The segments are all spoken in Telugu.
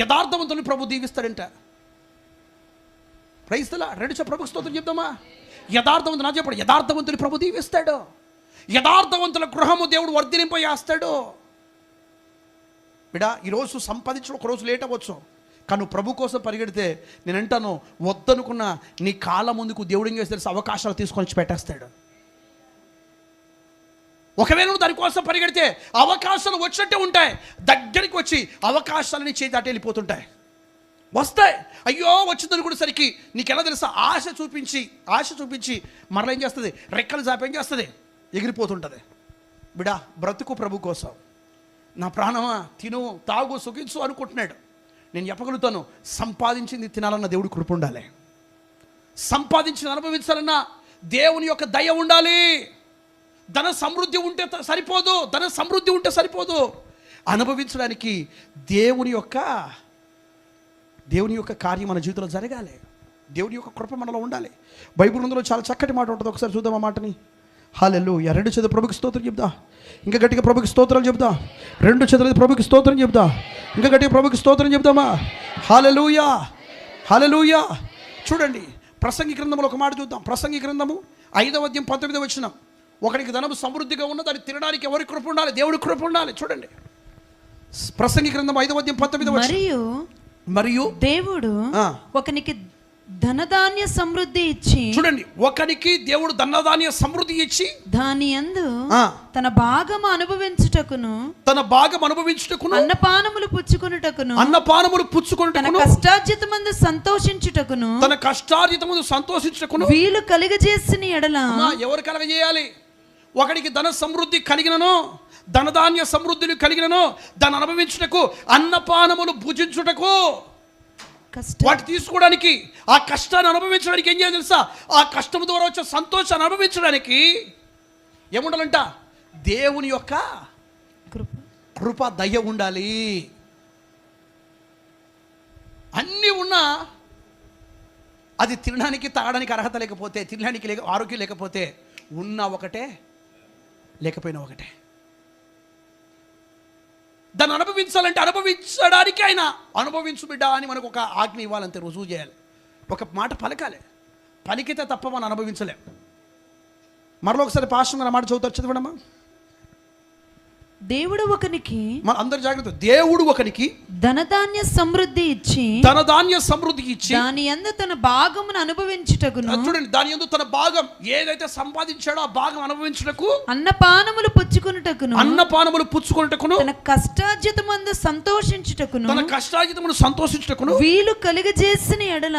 యథార్థవంతుని ప్రభు దీవిస్తాడంట. Praise the Lord. రెండు ప్రభుకి స్తోత్రం చెప్దామా? యథార్థవంతుడు, నా చెప్పండి, యథార్థవంతుని ప్రభు దీవిస్తాడు. యథార్థవంతుల గృహము దేవుడు వర్ధిలింపజేస్తాడు. బిడా, ఈరోజు సంపాదించడం ఒక రోజు లేట్ అవ్వచ్చు, కానీ నువ్వు ప్రభు కోసం పరిగెడితే నేను అంటాను, వద్దనుకున్న నీ కాళ్ళ ముందుకు దేవుడు ఏం చేసి తెలిసి అవకాశాలు తీసుకొని వచ్చి పెట్టేస్తాడు. ఒకవేళ నువ్వు దానికోసం పరిగెడితే అవకాశాలు వచ్చినట్టే ఉంటాయి, దగ్గరికి వచ్చి అవకాశాలని చేతి దాటి వెళ్ళిపోతుంటాయి. వస్తాయి, అయ్యో వచ్చిందనుకునేసరికి నీకు ఎలా తెలుసా, ఆశ చూపించి మరలా ఏం చేస్తుంది, రెక్కలు జాపి ఏం చేస్తుంది, ఎగిరిపోతుంటుంది. బిడా, బ్రతుకు ప్రభు కోసం. నా ప్రాణమా తిను తాగు సుఖించు అనుకుంటున్నాడు. నేను చెప్పగలుగుతాను, సంపాదించింది తినాలన్న దేవుడి కృప ఉండాలి, సంపాదించింది అనుభవించాలన్నా దేవుని యొక్క దయ ఉండాలి. ధన సమృద్ధి ఉంటే సరిపోదు, అనుభవించడానికి దేవుని యొక్క కార్యం మన జీవితంలో జరగాలి, దేవుని యొక్క కృప మనలో ఉండాలి. బైబిల్ గ్రంథంలో చాలా చక్కటి మాట ఉంటుంది, ఒకసారి చూద్దాం ఆ మాటని. హల్లెలూయా. రెండు చేతులు ప్రభుకి స్తోత్రం చెప్దా, ఇంకా గట్టిగా ప్రభుకి స్తోత్రాలు చెప్దా. రెండు చేతులు ప్రభుకి స్తోత్రం చెప్దా, ఇంకా గట్టిగా ప్రభుకి స్తోత్రం చెప్దామా? హల్లెలూయా, హల్లెలూయా. చూడండి, ప్రసంగి గ్రంథంలో ఒక మాట చూద్దాం. ప్రసంగి గ్రంథము 5వ అధ్యాయం 19వ వచనం. ఒకరికి ధనము సమృద్ధిగా ఉన్న దాన్ని తినడానికి ఎవరి కృప ఉండాలి? దేవుడి కృప ఉండాలి. చూడండి, ప్రసంగి గ్రంథం 5వ అధ్యాయం 19వ వచనం. మరియు దేవుడు ఒకనికి ధనధాన్య సమృద్ధి ఇచ్చి, చూడండి, ఒకనికి దేవుడు ధనధాన్య సమృద్ధి ఇచ్చి దాని యందు తన భాగము అనుభవించుటకును అన్నపానములు పుచ్చుకొనుటకును తన కష్టార్జితమందు సంతోషించుటకును వీలు కలుగజేసిన ఎడల. ఎవరు కలగజేయాలి? ఒకడికి ధన సమృద్ధి కలిగినను, ధనధాన్య సమృద్ధిని కలిగినను, దాన్ని అనుభవించుటకు, అన్నపానములు భుజించుటకు, వాటి తీసుకోవడానికి, ఆ కష్టాన్ని అనుభవించడానికి ఏం చేయాలి తెలుసా? ఆ కష్టం ద్వారా వచ్చే సంతోషాన్ని అనుభవించడానికి ఏముండాలంట? దేవుని యొక్క కృప, దయ ఉండాలి. అన్నీ ఉన్నా అది తినడానికి తాగడానికి అర్హత లేకపోతే, తినడానికి ఆరోగ్యం లేకపోతే, ఉన్న ఒకటే లేకపోయినా ఒకటే. దాన్ని అనుభవించాలంటే అనుభవించడానికి ఆయన అనుభవించు బిడ్డ అని మనకు ఒక ఆజ్ఞ ఇవ్వాలంటే రుజువు చేయాలి, ఒక మాట పలకాలి. పలికితే తప్ప మనం అనుభవించలేం. మరలో ఒకసారి పాస్టర్ గారు మాట చదువుతారు, చదవడమ్మా. దేవుడు ఒకనికి, మన అందరు జాగ్రత్త, దేవుడు ఒకనికి ధనధాన్య సమృద్ధి ఇచ్చి దాని యందు తన భాగమును అనుభవించుటకును, చూడండి, దాని యందు తన భాగం ఏదైతే సంపాదించాడో ఆ భాగం అనుభవించుటకు, అన్నపానములు పుచ్చుకొనుటకును తన కష్టార్జితమందు సంతోషించుటకును వీలు కలుగజేసిన ఎడల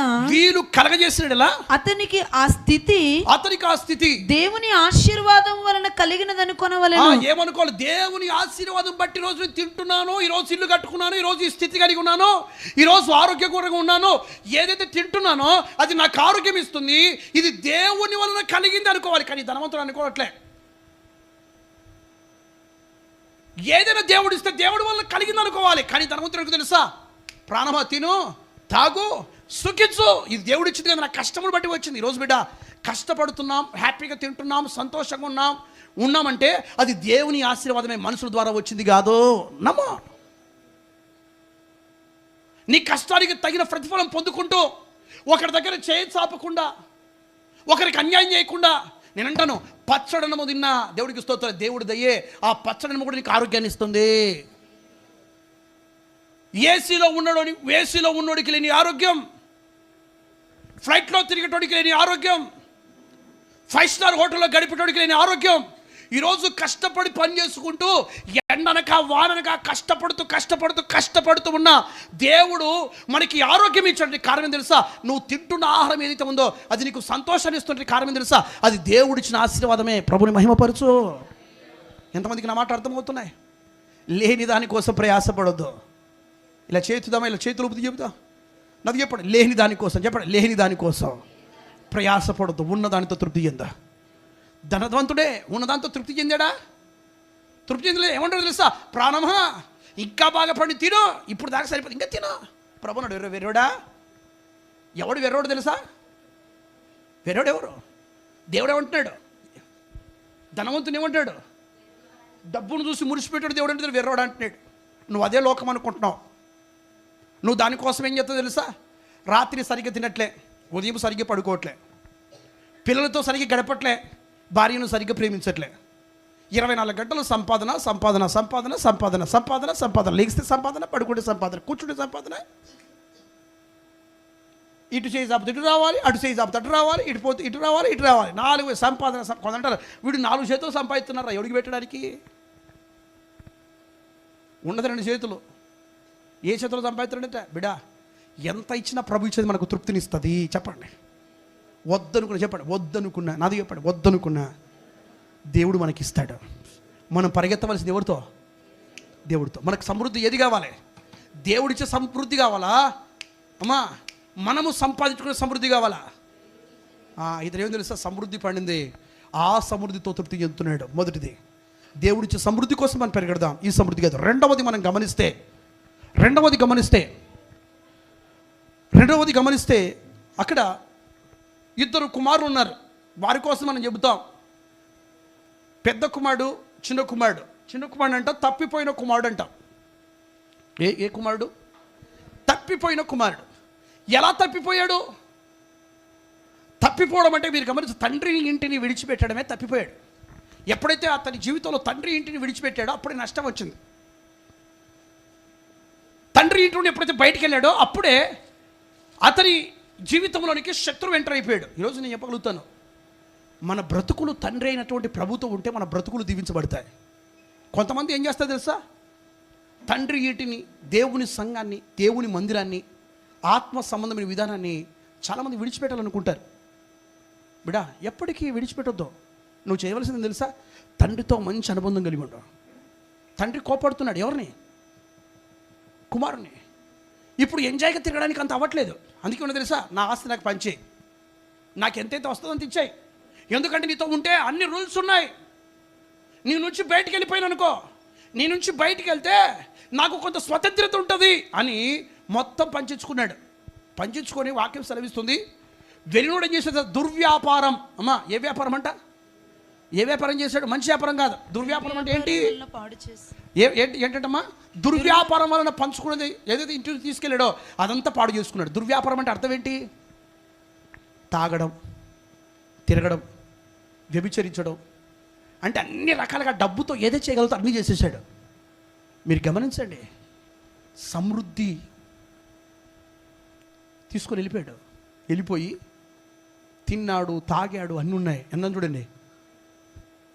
అతనికి ఆ స్థితి దేవుని ఆశీర్వాదం వలన కలిగినదనుకొనవలెను. ఏమనుకోవాలి? దేవుని ఆశీర్వాదం బట్టి రోజు తింటున్నాను, ఈరోజు ఇల్లు కట్టుకున్నాను, ఈరోజు ఈ స్థితి కలిగి ఉన్నాను, ఈరోజు ఆరోగ్యకరంగా ఉన్నాను, ఏదైతే తింటున్నానో అది నాకు ఆరోగ్యం ఇస్తుంది, ఇది దేవుని వలన కలిగింది అనుకోవాలి. కానీ ధనవంతుడు అనుకోవట్లే. ఏదైనా దేవుడు ఇస్తే దేవుడి వల్ల కలిగింది అనుకోవాలి. కానీ ధనవంతుడికి తెలుసా, ప్రాణమా తిను తాగు సుఖించు, ఇది దేవుడు ఇచ్చింది కదా, నా కష్టములు బట్టి వచ్చింది. ఈరోజు బిడ్డ కష్టపడుతున్నాం, హ్యాపీగా తింటున్నాం, సంతోషంగా ఉన్నామంటే అది దేవుని ఆశీర్వాదమే, మనుషుల ద్వారా వచ్చింది కాదు. నమ్మో, నీ కష్టానికి తగిన ప్రతిఫలం పొందుకుంటూ, ఒకరి దగ్గర చేయి చాపకుండా, ఒకరికి అన్యాయం చేయకుండా, నేను అంటాను, పచ్చడనము తిన్నా దేవుడికి స్తోత్రం, దేవుడి దయ్యే ఆ పచ్చడనము కూడా నీకు ఆరోగ్యాన్ని ఇస్తుంది. ఏసీలో ఉన్నోడికి లేని ఆరోగ్యం, ఫ్లైట్లో తిరిగేటోడికి లేని ఆరోగ్యం, 5 స్టార్ హోటల్లో గడిపేటోడికి లేని ఆరోగ్యం, ఈరోజు కష్టపడి పని చేసుకుంటూ ఎండనక వాననక కష్టపడుతూ ఉన్న దేవుడు మనకి ఆరోగ్యం ఇచ్చాడు. కారణం తెలుసా? నువ్వు తింటున్న ఆహారం ఏదైతే ఉందో అది నీకు సంతోషాన్ని ఇస్తుంది. కారణం తెలుసా? అది దేవుడిచ్చిన ఆశీర్వాదమే. ప్రభుని మహిమపరచు. ఎంతమందికి నా మాట అర్థమవుతున్నాయి? లేని దానికోసం ప్రయాసపడొద్దు. ఇలా చేతుదామా, ఇలా చేతులు ఊపుతూ చెబుతా, నాకు చెప్పండి, లేని దానికోసం చెప్పండి, లేని దానికోసం ప్రయాసపడొద్దు, ఉన్నదానితో తృప్తి చెందా. ధనవంతుడే ఉన్నదాంతో తృప్తి చెందాడా? తృప్తి చెందలే. ఏమంటారు తెలుసా? ప్రాణమా ఇంకా బాగా పడి తిను, ఇప్పుడు దాకా సరిపోదు, ఇంకా తిను. ప్రభు నాడు వెర్రోడా? ఎవడు వెర్రోడు తెలుసా? వెర్రోడు ఎవరు? దేవుడు ఏమంటున్నాడు? ధనవంతుని ఏమంటాడు? డబ్బును చూసి మురిసిపెట్టాడు దేవుడు అంటే వెర్రోడు అంటున్నాడు. నువ్వు అదే లోకం అనుకుంటున్నావు. నువ్వు దానికోసం ఏం చేస్తావు తెలుసా? రాత్రి సరిగ్గా తినట్లే, ఉదయం సరిగ్గా పడుకోవట్లే, పిల్లలతో సరిగ్గా గడపట్లే, భార్యను సరిగ్గా ప్రేమించట్లే. 24 గంటలు సంపాదన సంపాదన సంపాదన సంపాదన సంపాదన సంపాదన. లేగిస్తే సంపాదన, పడుకుంటే సంపాదన, కూర్చుంటే సంపాదన. ఇటు చేయి జాబితా ఇటు రావాలి, అటు చేయి జాబితా అటు రావాలి, ఇటు పోతే ఇటు రావాలి, ఇటు రావాలి. 4 సంపాదన. కొందంటారు వీడు 4 చేతులు సంపాదిస్తున్నారా ఎవడికి పెట్టడానికి? ఉన్నది 2 చేతులు. ఏ చేతులు సంపాదిస్తున్నాడంటే బిడా ఎంత ఇచ్చినా ప్రభు ఇచ్చేది మనకు తృప్తినిస్తుంది. చెప్పండి, వద్దనుకున్నా చెప్పండి, వద్దనుకున్నా నాది చెప్పండి, వద్దనుకున్నా దేవుడు మనకిస్తాడు. మనం పరిగెత్తవలసింది ఎవరితో? దేవుడితో. మనకు సమృద్ధి ఏది కావాలి? దేవుడిచ్చే సమృద్ధి కావాలా అమ్మా? మనము సంపాదించుకునే సమృద్ధి కావాలా? ఇతను ఏం తెలుసా? సమృద్ధి పండింది, ఆ సమృద్ధితో తృప్తి చెందుతున్నాడు. మొదటిది దేవుడిచ్చే సమృద్ధి కోసం మనం పెరగడదాం, ఈ సమృద్ధి కాదు. రెండవది గమనిస్తే అక్కడ 2 కుమారులు ఉన్నారు. వారి కోసం మనం చెబుతాం. పెద్ద కుమారుడు, చిన్న కుమారుడు. చిన్న కుమారుడు అంట తప్పిపోయిన కుమారుడు అంటాం. ఏ కుమారుడు? తప్పిపోయిన కుమారుడు. ఎలా తప్పిపోయాడు? తప్పిపోవడం అంటే మీరు గమనించి, తండ్రి ఇంటిని విడిచిపెట్టడమే తప్పిపోయాడు. ఎప్పుడైతే అతని జీవితంలో తండ్రి ఇంటిని విడిచిపెట్టాడో అప్పుడే నష్టం వచ్చింది. తండ్రి ఇంటి నుండి ఎప్పుడైతే బయటికి వెళ్ళాడో అప్పుడే అతని జీవితంలోనికి శత్రువు ఎంటర్ అయిపోయాడు. ఈరోజు నేను చెప్పగలుగుతాను, మన బ్రతుకులు తండ్రి అయినటువంటి ప్రభుతో ఉంటే మన బ్రతుకులు దీవించబడతాయి. కొంతమంది ఏం చేస్తారు తెలుసా? తండ్రి ఇంటిని, దేవుని సంఘాన్ని, దేవుని మందిరాన్ని, ఆత్మ సంబంధమైన విధానాన్ని చాలామంది విడిచిపెట్టాలనుకుంటారు. బిడా ఎప్పటికీ విడిచిపెట్టొద్దు. నువ్వు చేయవలసింది తెలుసా? తండ్రితో మంచి అనుబంధం కలిగి ఉండవు. తండ్రి కోపడుతున్నాడు ఎవరిని? కుమారుని. ఇప్పుడు ఎంజాయ్గా తిరగడానికి అంత అవ్వట్లేదు. అందుకే ఉన్నది తెలుసా? నా ఆస్తి నాకు పంచేయి, నాకు ఎంతైతే వస్తుందో అంత ఇచ్చాయి. ఎందుకంటే నీతో ఉంటే అన్ని రూల్స్ ఉన్నాయి. నీ నుంచి బయటికి వెళ్ళిపోయిన అనుకో, నీ నుంచి బయటికి వెళ్తే నాకు కొంత స్వతంత్రత ఉంటుంది అని మొత్తం పంచించుకొని వాక్యం సెలవిస్తుంది. వెలినోడు ఏం చేసేది? దుర్వ్యాపారం. అమ్మా ఏ వ్యాపారం అంట? ఏ వ్యాపారం చేశాడు? మంచి వ్యాపారం కాదు. దుర్వ్యాపారం అంటే ఏంటి? ఏంటంటమ్మా? దుర్వ్యాపారం వలన పంచుకున్నది ఏదైతే ఇంటికి తీసుకెళ్ళాడో అదంతా పాడు చేసుకున్నాడు. దుర్వ్యాపారం అంటే అర్థం ఏంటి? తాగడం, తిరగడం, వ్యభిచరించడం, అంటే అన్ని రకాలుగా డబ్బుతో ఏదో చేయగలుగుతా అన్నీ చేసేసాడు. మీరు గమనించండి, సమృద్ధి తీసుకొని వెళ్ళిపోయి తిన్నాడు, తాగాడు, అన్నీ ఉన్నాయి. అన్నం చూడండి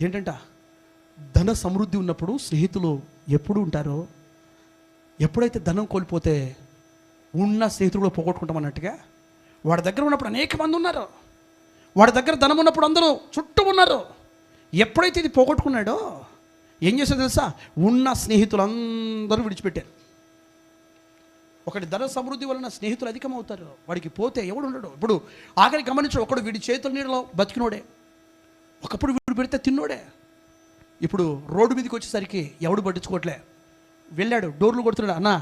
ఏంటంట, ధన సమృద్ధి ఉన్నప్పుడు స్నేహితులు ఎప్పుడు ఉంటారో, ఎప్పుడైతే ధనం కోల్పోతే ఉన్న స్నేహితులు కూడా పోగొట్టుకుంటాం అన్నట్టుగా వాడి దగ్గర ఉన్నప్పుడు అనేక మంది ఉన్నారు. వాడి దగ్గర ధనం ఉన్నప్పుడు అందరూ చుట్టూ ఉన్నారు. ఎప్పుడైతే ఇది పోగొట్టుకున్నాడో ఏం చేశాడో తెలుసా? ఉన్న స్నేహితులందరూ విడిచిపెట్టారు. ఒకటి ధన సమృద్ధి వలన స్నేహితులు అధికమవుతారు. వాడికి పోతే ఎవడు ఉండడు. ఇప్పుడు ఆఖరి గమనించడు, ఒకడు వీడి చేతుల నీడలో బతికినోడే, ఒకప్పుడు వీడు పెడితే తిన్నోడే. ఇప్పుడు రోడ్డు మీదకి వచ్చేసరికి ఎవడు పట్టించుకోవట్లే. వెళ్ళాడు, డోర్లు కొడుతున్నాడు. అన్నా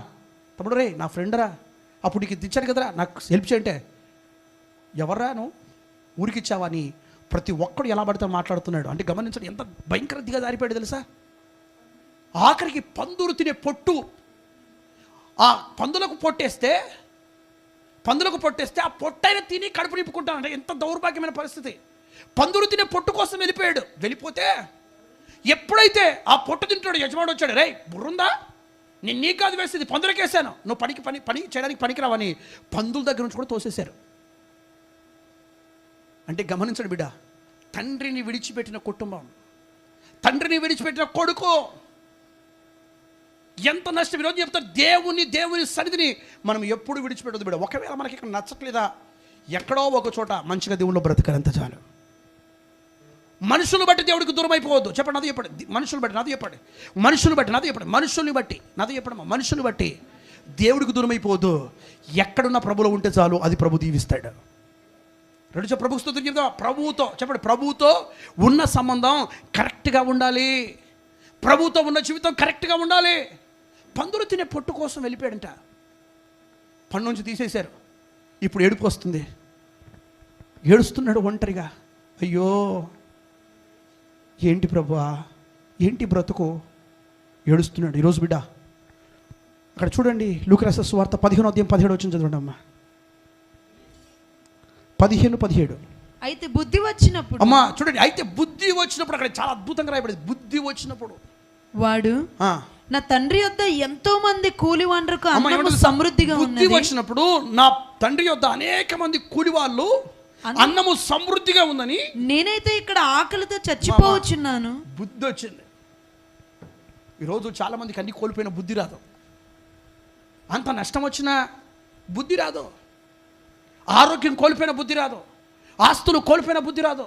తమ్ముడు రే నా ఫ్రెండరా, అప్పుడు నీకు తెచ్చాను కదరా, నాకు హెల్ప్ చేయంటే ఎవర్రా నువ్వు ఊరికిచ్చావా అని ప్రతి ఒక్కడు ఎలా పడితే మాట్లాడుతున్నాడు. అంటే గమనించండి ఎంత భయంకర దిగజారిపోయాడు తెలుసా? ఆఖరికి పందులు తినే పొట్టు, ఆ పందులకు పొట్టేస్తే ఆ పొట్టైనా తిని కడుపు నింపుకుంటానంటే ఎంత దౌర్భాగ్యమైన పరిస్థితి. పందులు తినే పొట్టు కోసం వెళ్ళిపోతే ఎప్పుడైతే ఆ పొట్టు తింటాడు యజమాడు వచ్చాడు, రే బుర్రుందా, నేను నీ కాదు వేసేది పందులకేసాను, నువ్వు పని చేయడానికి పనికిరావని పందుల దగ్గర నుంచి కూడా తోసేశారు. అంటే గమనించండి బిడ్డ, తండ్రిని విడిచిపెట్టిన కుటుంబం, తండ్రిని విడిచిపెట్టిన కొడుకు ఎంత నష్టం. ఈరోజు చెప్తారు దేవుని సన్నిధిని మనం ఎప్పుడు విడిచిపెట్టదు బిడ్డ. ఒకవేళ మనకి ఇక్కడ నచ్చట్లేదా, ఎక్కడో ఒక చోట మంచిగా దేవుళ్ళు బ్రతకాలంత చాలు. మనుషులు బట్టి దేవుడికి దూరం అయిపోవద్దు. చెప్పండి నాది చెప్పండి. మనుషులు బట్టి నాది చెప్పండి. మనుషులు బట్టి నాది చెప్పండి. మనుషుల్ని బట్టి దేవుడికి దూరం అయిపోవద్దు. ఎక్కడున్న ప్రభులో ఉంటే చాలు, అది ప్రభు దీవిస్తాడు. రెండు ప్రభు స్తుతిని చెప్తాం. ప్రభువుతో చెప్పండి, ప్రభువుతో ఉన్న సంబంధం కరెక్ట్గా ఉండాలి. ప్రభువుతో ఉన్న జీవితం కరెక్ట్గా ఉండాలి. పందులు తినే పొట్టు కోసం వెళ్ళిపోయాడంట, పన్ను నుంచి తీసేశారు. ఇప్పుడు ఏడుపు వస్తుంది, ఏడుస్తున్నాడు ఒంటరిగా. అయ్యో ఏంటి ప్రభువా, ఏంటి బ్రతుకు, ఏడుస్తున్నాడు. ఈరోజు బిడ్డ అక్కడ చూడండి, లూకా రాసిన సువార్త 15:17 వచ్చింది, చదవండి అమ్మా. 15:17. అయితే బుద్ధి వచ్చినప్పుడు, అమ్మా చూడండి, అయితే బుద్ధి వచ్చినప్పుడు, అక్కడ చాలా అద్భుతంగా రాయబడింది. బుద్ధి వచ్చినప్పుడు వాడు నా తండ్రి యొద్ద ఎంతో మంది కూలి వాండ్రకు అన్నము సమృద్ధిగా ఉన్నది. బుద్ధి వచ్చినప్పుడు నా తండ్రి యొద్ద అనేక మంది కూలి వాళ్ళు అన్నము సమృద్ధిగా ఉందని, నేనైతే ఇక్కడ ఆకలితో చచ్చిపోవచ్చున్నాను. బుద్ధి వచ్చింది. ఈరోజు చాలా మందికి అన్ని కోల్పోయిన బుద్ధి రాదు. అంత నష్టం వచ్చినా బుద్ధి రాదు. ఆరోగ్యం కోల్పోయిన బుద్ధి రాదు. ఆస్తులు కోల్పోయిన బుద్ధి రాదు.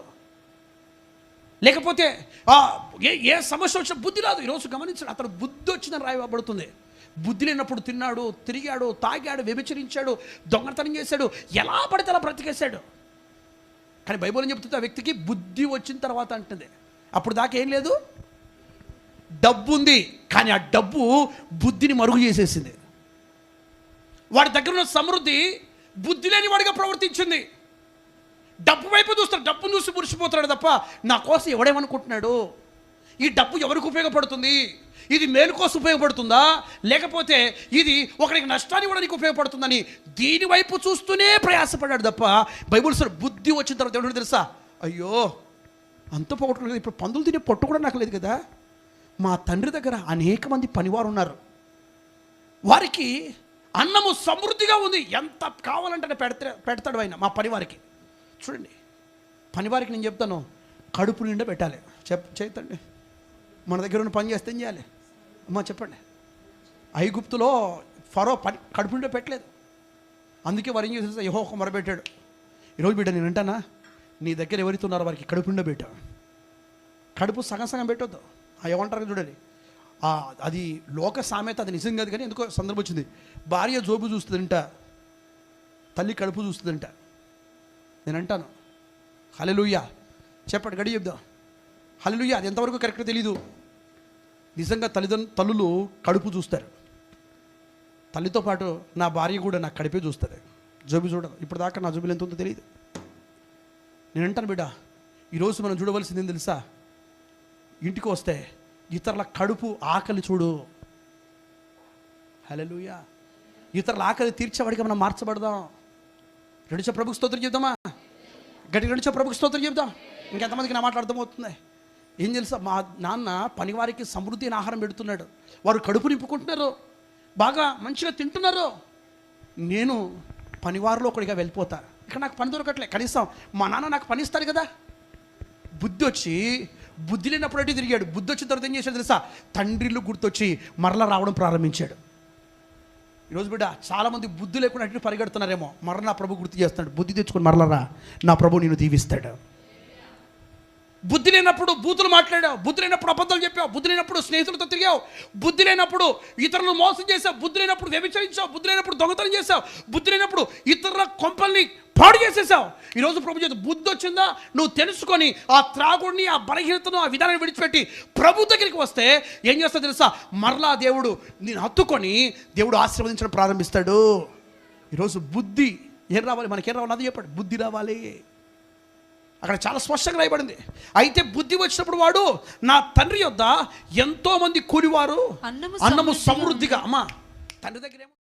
లేకపోతే ఏ సమస్య వచ్చిన బుద్ధి రాదు. ఈరోజు గమనించండి, అతను బుద్ధి వచ్చిందని రాయబడుతుంది. బుద్ధి లేనప్పుడు తిన్నాడు, తిరిగాడు, తాగాడు, వ్యభిచరించాడు, దొంగతనం చేశాడు, ఎలా పడితే అలా బ్రతికేశాడు. కానీ బైబిల్ ఏం చెప్తుంది? ఆ వ్యక్తికి బుద్ధి వచ్చిన తర్వాత అంటుంది. అప్పుడు దాకా ఏం లేదు, డబ్బు ఉంది, కానీ ఆ డబ్బు బుద్ధిని మరుగు చేసేసింది. వాడి దగ్గర ఉన్న సమృద్ధి బుద్ధి లేని వాడిగా ప్రవర్తించింది. డబ్బు వైపు చూస్తాడు, డబ్బును చూసి మురిసిపోతాడు తప్ప నా కోసం ఎవడేమనుకుంటున్నాడు, ఈ డబ్బు ఎవరికి ఉపయోగపడుతుంది, ఇది మేలు కోసం ఉపయోగపడుతుందా, లేకపోతే ఇది ఒకరికి నష్టాన్ని ఇవ్వడానికి ఉపయోగపడుతుందని దీని వైపు చూస్తూనే ప్రయాసపడ్డాడు తప్ప బైబిల్ సార్ బుద్ధి వచ్చిన తర్వాత ఎవరు తెలుసా, అయ్యో అంత పోగొట్టుకోలేదు, ఇప్పుడు పందులు తినే పొట్టు కూడా నాకు లేదు కదా, మా తండ్రి దగ్గర అనేక మంది పనివారు ఉన్నారు, వారికి అన్నము సమృద్ధిగా ఉంది, ఎంత కావాలంటే పెడతాడు ఆయన మా పనివారికి. చూడండి, పనివారికి నేను చెప్తాను, కడుపు నిండా పెట్టాలి. చేతండి, మన దగ్గర ఉన్న పని చేస్తే ఏం చేయాలి అమ్మా చెప్పండి. ఐగుప్తులో ఫరో కడుపు నిండా పెట్టలేదు, అందుకే వారు ఏం చేసి యెహోవాకు మొరపెట్టాడు. ఈరోజు బిడ్డ నేను అంటానా, నీ దగ్గర ఎవరైతే ఉన్నారో వారికి కడుపు నిండా పెట్టావు. కడుపు సగం సగం పెట్టొద్దు. ఏమంటారు చూడండి, అది లోక సామెత, అది నిజం కాదు, కానీ ఎందుకో సందర్భం వచ్చింది. భార్య జోబు చూస్తుందంట, తల్లి కడుపు చూస్తుందంట. నేను అంటాను హల్లెలూయా చెప్పండి, గడి చెప్దాం హల్లెలూయా. అది ఎంతవరకు కరెక్ట్గా తెలీదు. నిజంగా తల్లులు కడుపు చూస్తారు. తల్లితో పాటు నా భార్య కూడా నా కడుపే చూస్తుంది, జోబు చూడదు. ఇప్పుడు దాకా నా జోబులు ఎంత ఉందో తెలియదు. నేను అంటాను బిడ్డ, ఈరోజు మనం చూడవలసింది ఏం తెలుసా, ఇంటికి వస్తే ఇతరుల కడుపు ఆకలి చూడు. హల్లెలూయా. ఇతరుల ఆకలి తీర్చేవాడిగా మనం మార్చబడదాం. రెండుచో ప్రభుకి స్తోత్రం చెప్దామా, గట్టి రెండుచో ప్రభుకి స్తోత్రం చెప్దాం. ఇంకెంతమందికి నా మాట అర్థమవుతుంది? ఏం తెలుసా, మా నాన్న పనివారికి సమృద్ధి అయిన ఆహారం పెడుతున్నాడు, వారు కడుపు నింపుకుంటున్నారు, బాగా మంచిగా తింటున్నారు. నేను పనివారిలో ఒకటిగా వెళ్ళిపోతా, ఇక్కడ నాకు పని దొరకట్లే, కనీసం మా నాన్న నాకు పని ఇస్తాడు కదా. బుద్ధి వచ్చి, బుద్ధి లేనప్పుడు అంటే తిరిగాడు. బుద్ధి వచ్చిన తర్వాత ఏం చేశాడు తెలుసా, తండ్రిలు గుర్తొచ్చి మరలా రావడం ప్రారంభించాడు. ఈరోజు బిడ్డ చాలామంది బుద్ధి లేకుండా అటు పరిగెడుతున్నారేమో, మరలా నా ప్రభు గుర్తు చేస్తాడు, బుద్ధి తెచ్చుకొని మరలా రా, నా ప్రభు నిన్ను దీవిస్తాడు. బుద్ధి లేనప్పుడు బూతులు మాట్లాడావు, బుద్ధి లేనప్పుడు అబద్ధాలు చెప్పావు, బుద్ధి లేనప్పుడు స్నేహితులతో తిరిగావు, బుద్ధి లేనప్పుడు ఇతరులను మోసం చేసావు, బుద్ధి లేనప్పుడు వ్యభిచరించావు, బుద్ధి లేనప్పుడు దొంగతనం చేసావు, బుద్ధి లేనప్పుడు ఇతరుల కొంపల్ని పాడు చేసేసావు. ఈరోజు ప్రభు చేత బుద్ధి వచ్చిందా, నువ్వు తెలుసుకొని ఆ త్రాగుడిని, ఆ బలహీనతను, ఆ విధానాన్ని విడిచిపెట్టి ప్రభు దగ్గరికి వస్తే ఏం చేస్తావు తెలుసా, మరలా దేవుడు నేను హత్తుకొని దేవుడు ఆశీర్వదించడం ప్రారంభిస్తాడు. ఈరోజు బుద్ధి ఏం రావాలి, మనకేం రావాలి అది చెప్పండి, బుద్ధి రావాలి. అక్కడ చాలా స్పష్టంగా రాయబడింది. అయితే బుద్ధి వచ్చినప్పుడు వాడు నా తండ్రి యొద్ద ఎంతో మంది కూలివారు అన్నము సమృద్ధిగా, అమ్మా తండ్రి దగ్గర